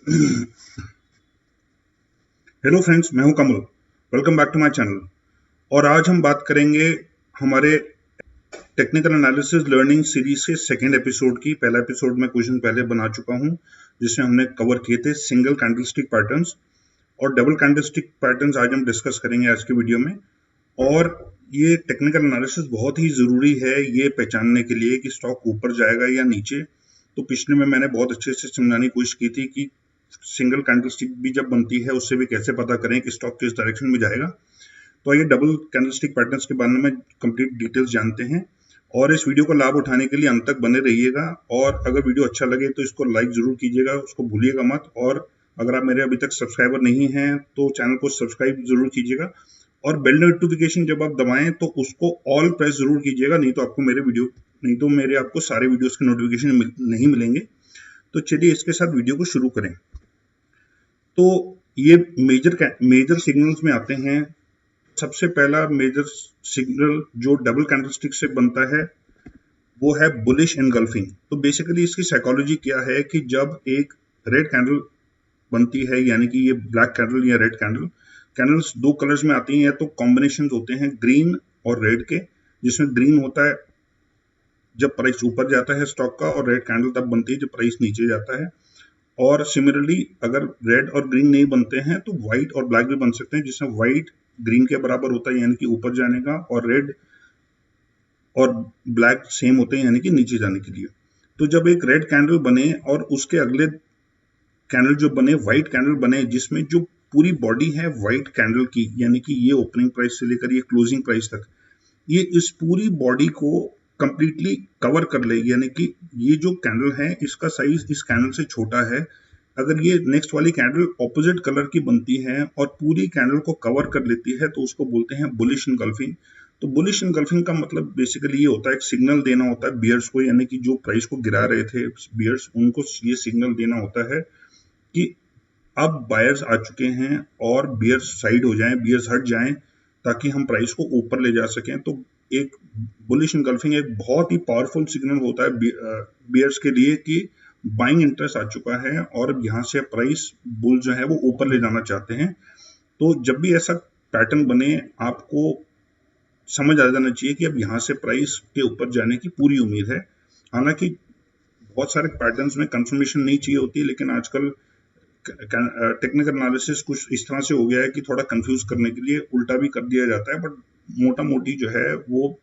Hello friends, मैं हूं Kamal. Welcome back to my channel. और आज हम बात करेंगे हमारे टेक्निकल एनालिसिस लर्निंग सीरीज के सेकेंड एपिसोड की। पहला एपिसोड में कुछ दिन पहले बना चुका हूं, जिसमें हमने कवर किए थे सिंगल कैंडलस्टिक पैटर्न्स और डबल कैंडलस्टिक पैटर्न्स। आज हम डिस्कस करेंगे आज की वीडियो में। और ये टेक्निकल एनालिसिस बहुत ही ज़रूरी है ये पहचानने के लिए कि स्टॉक ऊपर जाएगा या नीचे। तो पिछले में मैंने बहुत अच्छे से समझाने की कोशिश की थी कि सिंगल कैंडलस्टिक भी जब बनती है उससे भी कैसे पता करें कि स्टॉक किस डायरेक्शन में जाएगा। तो आइए डबल कैंडलस्टिक पैटर्न्स के बारे में कंप्लीट डिटेल्स जानते हैं। और इस वीडियो का लाभ उठाने के लिए अंत तक बने रहिएगा। और अगर वीडियो अच्छा लगे तो इसको लाइक जरूर कीजिएगा, उसको भूलिएगा मत। और अगर आप मेरे अभी तक सब्सक्राइबर नहीं हैं तो चैनल को सब्सक्राइब जरूर कीजिएगा। और बेल नोटिफिकेशन जब आप दबाएं तो उसको ऑल प्रेस जरूर कीजिएगा, नहीं तो मेरे आपको सारे वीडियोस के नोटिफिकेशन नहीं मिलेंगे। तो चलिए इसके साथ वीडियो को शुरू करें। तो ये मेजर सिग्नल्स में आते हैं। सबसे पहला मेजर सिग्नल जो डबल कैंडलस्टिक से बनता है वो है बुलिश एनगल्फिंग। तो बेसिकली इसकी साइकोलॉजी क्या है कि जब एक रेड कैंडल बनती है, यानी कि ये ब्लैक कैंडल या रेड कैंडल, कैंडल्स दो कलर्स में आती हैं तो कॉम्बिनेशन होते हैं ग्रीन और रेड के, जिसमें ग्रीन होता है जब प्राइस ऊपर जाता है स्टॉक का, और रेड कैंडल तब बनती है जब प्राइस नीचे जाता है। और सिमिलरली अगर रेड और ग्रीन नहीं बनते हैं तो व्हाइट और ब्लैक भी बन सकते हैं, जिसमें व्हाइट ग्रीन के बराबर होता है यानी कि ऊपर जाने का, और रेड और ब्लैक सेम होते हैं यानी कि नीचे जाने के लिए। तो जब एक रेड कैंडल बने और उसके अगले कैंडल जो बने व्हाइट कैंडल बने, जिसमें जो पूरी बॉडी है व्हाइट कैंडल की, यानी कि ये ओपनिंग प्राइस से लेकर ये क्लोजिंग प्राइस तक, ये इस पूरी बॉडी को कंप्लीटली कवर कर ले, यानी कि ये जो कैंडल है इसका साइज इस कैंडल से छोटा है। अगर ये नेक्स्ट वाली कैंडल ऑपोजिट कलर की बनती है और पूरी कैंडल को कवर कर लेती है तो उसको बोलते हैं बुलिश इनगल्फिंग। तो बुलिश इनगल्फिंग का मतलब बेसिकली ये होता है, एक सिग्नल देना होता है बियर्स को, यानी कि जो प्राइस को गिरा रहे थे बियर्स, उनको ये सिग्नल देना होता है कि अब बायर्स आ चुके हैं और बियर्स साइड हो जाएं, बियर्स हट जाएं, ताकि हम प्राइस को ऊपर ले जा सकें। तो एक बुलिश इनगल्फिंग एक बहुत ही पावरफुल सिग्नल होता है बियर्स के लिए कि बाइंग इंटरेस्ट आ चुका है और अब यहाँ से प्राइस बुल जो है वो ऊपर ले जाना चाहते हैं। तो जब भी ऐसा पैटर्न बने आपको समझ आ जाना चाहिए कि अब यहाँ से प्राइस के ऊपर जाने की पूरी उम्मीद है। हालांकि बहुत सारे पैटर्न्स में कंफर्मेशन नहीं चाहिए होती, लेकिन आजकल टेक्निकल एनालिसिस कुछ इस तरह से हो गया है कि थोड़ा कंफ्यूज करने के लिए उल्टा भी कर दिया जाता है, बट मोटा मोटी जो है वो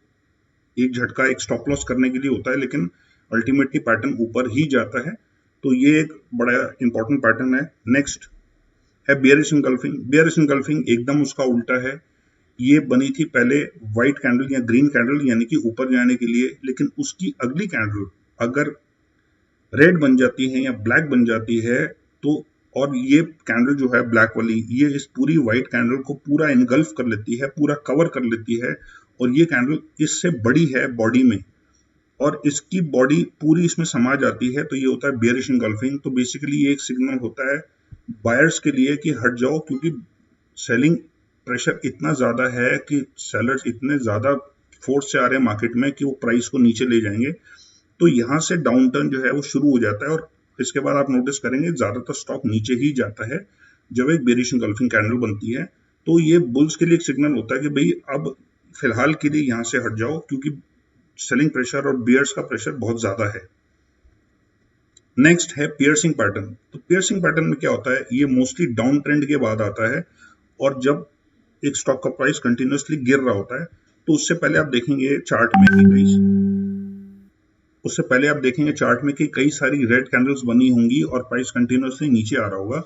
एक झटका एक स्टॉप लॉस करने के लिए होता है, लेकिन अल्टीमेटली पैटर्न ऊपर ही जाता है। तो ये एक बड़ा इंपॉर्टेंट पैटर्न है। नेक्स्ट है बियरिश इनगल्फिंग। बियरिश इनगल्फिंग एकदम उसका उल्टा है। ये बनी थी पहले व्हाइट कैंडल या ग्रीन कैंडल यानी कि ऊपर जाने के लिए, लेकिन उसकी अगली कैंडल अगर रेड बन जाती है या ब्लैक बन जाती है तो, और ये कैंडल जो है ब्लैक वाली, ये इस पूरी व्हाइट कैंडल को पूरा इनगल्फ कर लेती है, पूरा कवर कर लेती है, और ये कैंडल इससे बड़ी है बॉडी में और इसकी बॉडी पूरी इसमें समा जाती है, तो ये होता है बियरिश इनगल्फिंग। तो बेसिकली ये एक सिग्नल होता है बायर्स के लिए कि हट जाओ, क्योंकि सेलिंग प्रेशर इतना ज्यादा है कि सेलर्स इतने ज्यादा फोर्स से आ रहे हैं मार्केट में कि वो प्राइस को नीचे ले जाएंगे। तो यहाँ से डाउन टर्न जो है वो शुरू हो जाता है, और इसके बाद आप नोटिस करेंगे ज्यादातर स्टॉक नीचे ही जाता है जब एक बेरिश इनगल्फिंग कैंडल बनती है। तो ये बुल्स के लिए एक सिग्नल होता है कि भाई अब फिलहाल के लिए यहाँ से हट जाओ, क्योंकि सेलिंग प्रेशर और बियर्स का प्रेशर बहुत ज्यादा है। नेक्स्ट है पियर्सिंग पैटर्न। तो पियर्सिंग पैटर्न में क्या होता है, ये मोस्टली डाउन ट्रेंड के बाद आता है, और जब एक स्टॉक का प्राइस कंटिन्यूसली गिर रहा होता है तो उससे पहले आप देखेंगे चार्ट में कि कई सारी रेड कैंडल्स बनी होंगी और प्राइस कंटिन्यूसली नीचे आ रहा होगा।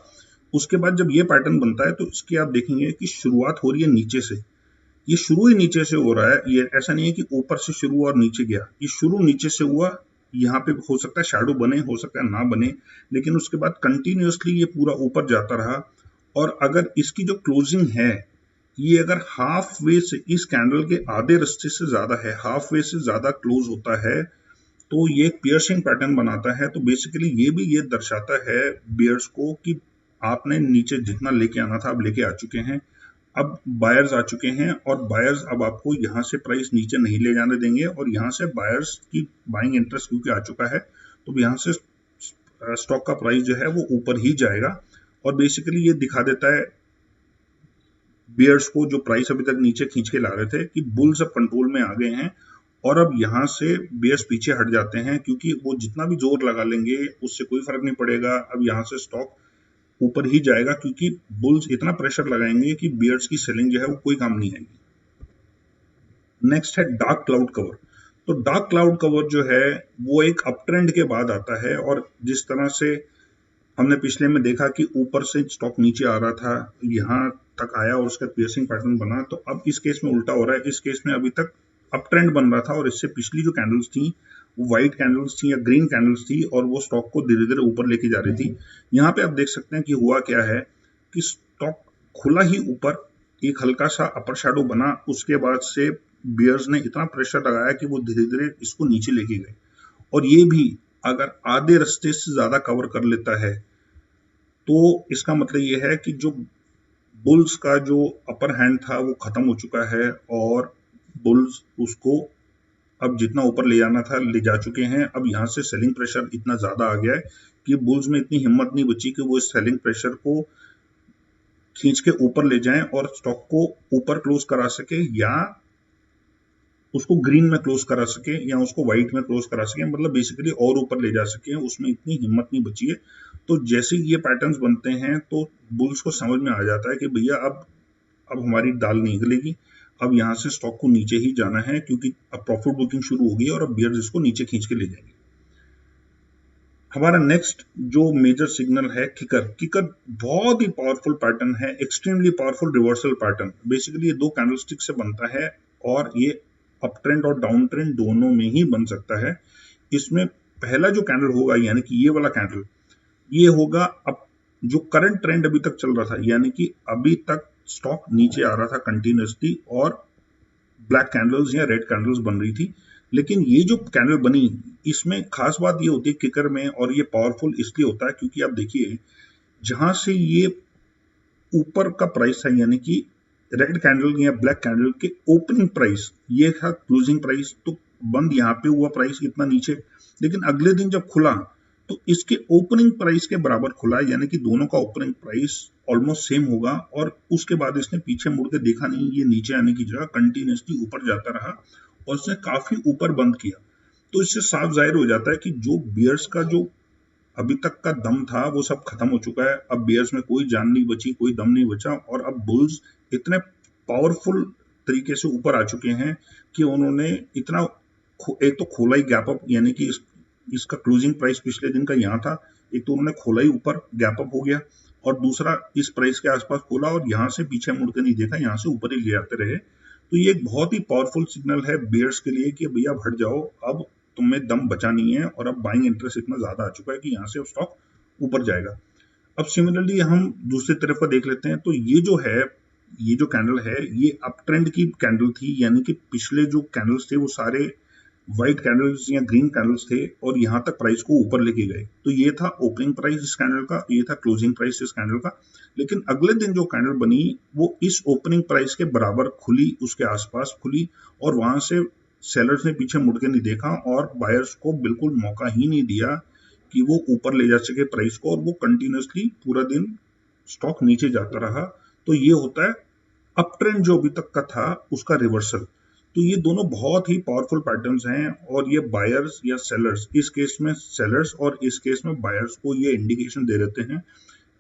उसके बाद जब ये पैटर्न बनता है तो इसकी आप देखेंगे कि शुरुआत हो रही है नीचे से। ये शुरू ही नीचे से हो रहा है, ये ऐसा नहीं है कि ऊपर से शुरू और नीचे गया, ये शुरू नीचे से हुआ। यहाँ पे हो सकता है शैडो बने, हो सकता है ना बने, लेकिन उसके बाद कंटिन्यूसली ये पूरा ऊपर जाता रहा। और अगर इसकी जो क्लोजिंग है ये अगर हाफ वे से इस कैंडल के आधे रास्ते से ज्यादा है, हाफ वे से ज्यादा क्लोज होता है, तो ये पियर्सिंग पैटर्न बनाता है। तो बेसिकली ये भी ये दर्शाता है बियर्स को कि आपने नीचे जितना लेके आना था आप लेके आ चुके हैं, अब बायर्स आ चुके हैं, और बायर्स अब आपको यहाँ से प्राइस नीचे नहीं ले जाने देंगे, और यहाँ से बायर्स की बाइंग इंटरेस्ट क्योंकि आ चुका है तो यहाँ से स्टॉक का प्राइस जो है वो ऊपर ही जाएगा। और बेसिकली ये दिखा देता है बियर्स को, जो प्राइस अभी तक नीचे खींच के ला रहे थे, कि बुल्स अब कंट्रोल में आ गए हैं और अब यहाँ से बियर्स पीछे हट जाते हैं, क्योंकि वो जितना भी जोर लगा लेंगे उससे कोई फर्क नहीं पड़ेगा। अब यहाँ से स्टॉक ऊपर ही जाएगा, क्योंकि बुल्स इतना प्रेशर लगाएंगे कि बियर्स की सेलिंग जो है वो कोई काम नहीं आएगी। नेक्स्ट है डार्क क्लाउड कवर। तो डार्क क्लाउड कवर जो है वो एक अप ट्रेंड के बाद आता है, और जिस तरह से हमने पिछले में देखा कि ऊपर से स्टॉक नीचे आ रहा था, यहाँ तक आया और उसका पियर्सिंग पैटर्न बना, तो अब इस केस में उल्टा हो रहा है। इस केस में अभी तक अप ट्रेंड बन रहा था और इससे पिछली जो कैंडल्स थी वो व्हाइट कैंडल्स थी या ग्रीन कैंडल्स थी, और वो स्टॉक को धीरे धीरे ऊपर लेके जा रही थी। यहाँ पे आप देख सकते हैं कि हुआ क्या है कि स्टॉक खुला ही ऊपर, एक हल्का सा अपर शैडो बना, उसके बाद से बियर्स ने इतना प्रेशर लगाया कि वो धीरे धीरे इसको नीचे लेके गए। और ये भी अगर आधे रास्ते से ज्यादा कवर कर लेता है तो इसका मतलब ये है कि जो बुल्स का जो अपर हैंड था वो खत्म हो चुका है, और बुल्स उसको अब जितना ऊपर ले जाना था ले जा चुके हैं। अब यहाँ से सेलिंग प्रेशर इतना ज्यादा आ गया है कि बुल्स में इतनी हिम्मत नहीं बची कि वो इस सेलिंग प्रेशर को खींच के ऊपर ले जाएं और स्टॉक को ऊपर क्लोज करा सके, या उसको ग्रीन में क्लोज करा सके, या उसको व्हाइट में क्लोज करा सके, मतलब बेसिकली और ऊपर ले जा सके। उसमें इतनी हिम्मत नहीं बची है। तो जैसे ये पैटर्न्स बनते हैं तो बुल्स को समझ में आ जाता है कि भैया अब हमारी दाल नहीं गलेगी, अब यहाँ से स्टॉक को नीचे ही जाना है, क्योंकि अब प्रॉफिट बुकिंग शुरू होगी और अब बियर्स इसको नीचे खींच के ले जाएंगे। हमारा नेक्स्ट जो मेजर सिग्नल है किकर बहुत ही पावरफुल पैटर्न है, extremely powerful reversal pattern. Basically ये दो कैंडलस्टिक से बनता है और ये अप ट्रेंड और डाउन ट्रेंड दोनों में ही बन सकता है। इसमें पहला जो कैंडल होगा, यानी कि ये वाला कैंडल, ये होगा अब जो करंट ट्रेंड अभी तक चल रहा था, यानी कि अभी तक स्टॉक नीचे आ रहा था कंटिन्यूसली और ब्लैक कैंडल्स या रेड कैंडल्स बन रही थी। लेकिन ये जो कैंडल बनी, इसमें खास बात ये होती है किकर में, और ये पावरफुल इसलिए होता है क्योंकि आप देखिए जहां से ये ऊपर का प्राइस था, यानी कि रेड कैंडल या ब्लैक कैंडल के ओपनिंग प्राइस ये था क्लोजिंग प्राइस, तो बंद यहाँ पे हुआ प्राइस इतना नीचे, लेकिन अगले दिन जब खुला तो इसके ओपनिंग प्राइस के बराबर खुला, यानी कि दोनों का ओपनिंग प्राइस ऑलमोस्ट सेम होगा। और उसके बाद इसने पीछे मुड़ के देखा नहीं, ये नीचे आने की जगह कंटिन्यूसली ऊपर जाता रहा और उसने काफी ऊपर बंद किया। तो इससे साफ जाहिर हो जाता है कि जो बियर्स का जो अभी तक का दम था वो सब खत्म हो चुका है। अब बियर्स में कोई जान नहीं बची, कोई दम नहीं बचा, और अब बुल्स इतने पावरफुल तरीके से ऊपर आ चुके हैं कि उन्होंने इतना एक तो खोला ही गैप अप, यानी कि इसका क्लोजिंग प्राइस पिछले दिन का यहाँ था, एक तो उन्होंने खोला ही ऊपर गैप अप हो गया, और दूसरा इस प्राइस के आसपास खोला और यहाँ से पीछे मुड़ के नहीं देखा, यहाँ से ऊपर ही ले आते रहे। तो ये एक बहुत ही पावरफुल सिग्नल है बियर्स के लिए कि भैया हट जाओ, अब तुम्हें दम बचा नहीं है, और अब बाइंग इंटरेस्ट इतना ज्यादा आ चुका है कि यहाँ से स्टॉक ऊपर जाएगा। अब सिमिलरली हम दूसरी तरफ का देख लेते हैं। तो ये जो है, ये जो कैंडल है, ये अप ट्रेंड की कैंडल थी, यानी कि पिछले जो कैंडल्स थे वो सारे व्हाइट कैंडल्स या ग्रीन कैंडल्स थे और यहाँ तक प्राइस को ऊपर लेके गए। तो ये था ओपनिंग प्राइस इस कैंडल का, ये था क्लोजिंग प्राइस इस कैंडल का। लेकिन अगले दिन जो कैंडल बनी वो इस ओपनिंग प्राइस के बराबर खुली, उसके आसपास खुली, और वहां से सेलर्स ने पीछे मुड़ के नहीं देखा और बायर्स को बिल्कुल मौका ही नहीं दिया कि वो ऊपर ले जा सके प्राइस को, और वो कंटिन्यूसली पूरा दिन स्टॉक नीचे जाता रहा। तो ये होता है अप ट्रेंड जो अभी तक का था उसका रिवर्सल। तो ये दोनों बहुत ही पावरफुल पैटर्न्स हैं, और ये बायर्स या सेलर्स, इस केस में सेलर्स और इस केस में बायर्स को ये इंडिकेशन दे देते हैं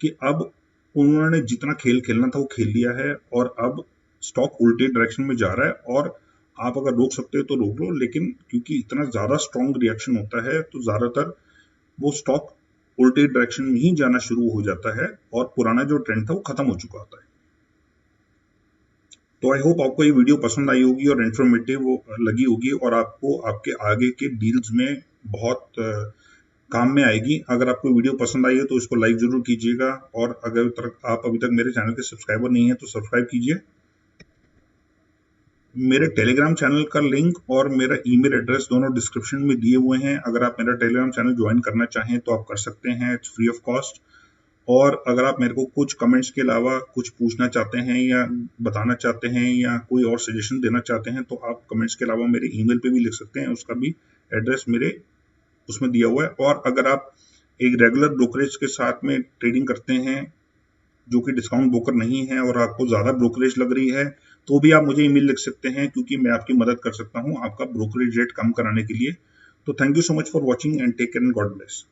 कि अब उन्होंने जितना खेल खेलना था वो खेल लिया है, और अब स्टॉक उल्टे डायरेक्शन में जा रहा है। और आप अगर रोक सकते हो तो रोक लो, लेकिन क्योंकि इतना ज्यादा स्ट्रॉन्ग रिएक्शन होता है तो ज्यादातर वो स्टॉक उल्टे डायरेक्शन में ही जाना शुरू हो जाता है, और पुराना जो ट्रेंड था वो खत्म हो चुका होता है। तो आई होप आपको ये वीडियो पसंद आई होगी और इन्फॉर्मेटिव लगी होगी, और आपको आपके आगे के डील्स में बहुत काम में आएगी। अगर आपको वीडियो पसंद आई है तो इसको लाइक जरूर कीजिएगा, और अगर आप अभी तक मेरे चैनल के सब्सक्राइबर नहीं है तो सब्सक्राइब कीजिए। मेरे टेलीग्राम चैनल का लिंक और मेरा ईमेल एड्रेस दोनों डिस्क्रिप्शन में दिए हुए हैं। अगर आप मेरा टेलीग्राम चैनल ज्वाइन करना चाहें तो आप कर सकते हैं, इट्स फ्री ऑफ कॉस्ट। और अगर आप मेरे को कुछ कमेंट्स के अलावा कुछ पूछना चाहते हैं या बताना चाहते हैं या कोई और सजेशन देना चाहते हैं तो आप कमेंट्स के अलावा मेरे ईमेल पे भी लिख सकते हैं, उसका भी एड्रेस मेरे उसमें दिया हुआ है। और अगर आप एक रेगुलर ब्रोकरेज के साथ में ट्रेडिंग करते हैं जो कि डिस्काउंट ब्रोकर नहीं है और आपको ज़्यादा ब्रोकरेज लग रही है, तो भी आप मुझे ईमेल लिख सकते हैं, क्योंकि मैं आपकी मदद कर सकता हूं आपका ब्रोकरेज रेट कम कराने के लिए। तो thank you so much for watching and take care and God bless.